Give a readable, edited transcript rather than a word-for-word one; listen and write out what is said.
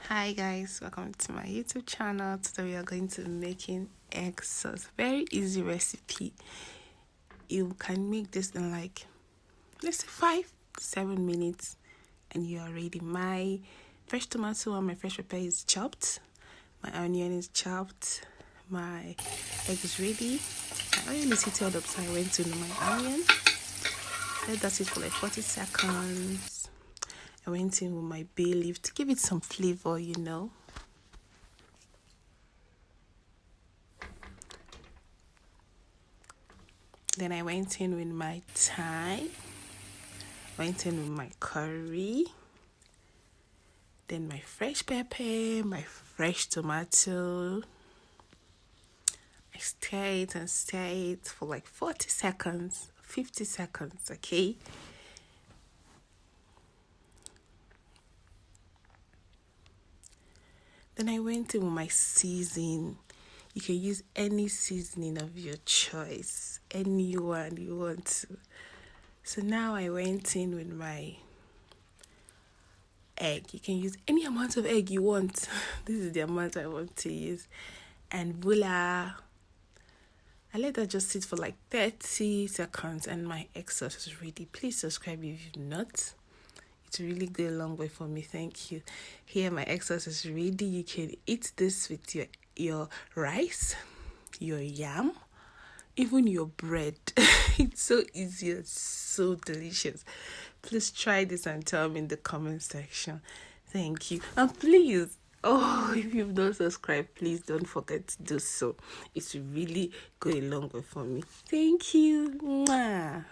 Hi guys, welcome to my YouTube channel. Today we are going to be making egg sauce. Very easy recipe. You can make this in like let's say 5-7 minutes and you are ready. My fresh tomato and my fresh pepper is chopped. My onion is chopped. My egg is ready. My onion is heated up, so I went to my onion. Let that sit for like 40 seconds. I went in with my bay leaf to give it some flavor, you know. Then I went in with my thyme. Went in with my curry. Then my fresh pepper, my fresh tomato. I stir it for like 40 seconds, 50 seconds, okay? Then I went in with my seasoning. You can use any seasoning of your choice, any one you want to. So now I went in with my egg. You can use any amount of egg you want. This is the amount I want to use. And voila. I let that just sit for like 30 seconds and my egg sauce is ready. Please subscribe if you've not. It really go a long way for me. Thank you. Here my egg sauce is ready. You can eat this with your rice, your yam, even your bread. It's so easy. It's so delicious. Please try this and tell me in the comment section. Thank you. And please, if you've not subscribed, please don't forget to do so. It's really go a long way for me. Thank you. Mwah.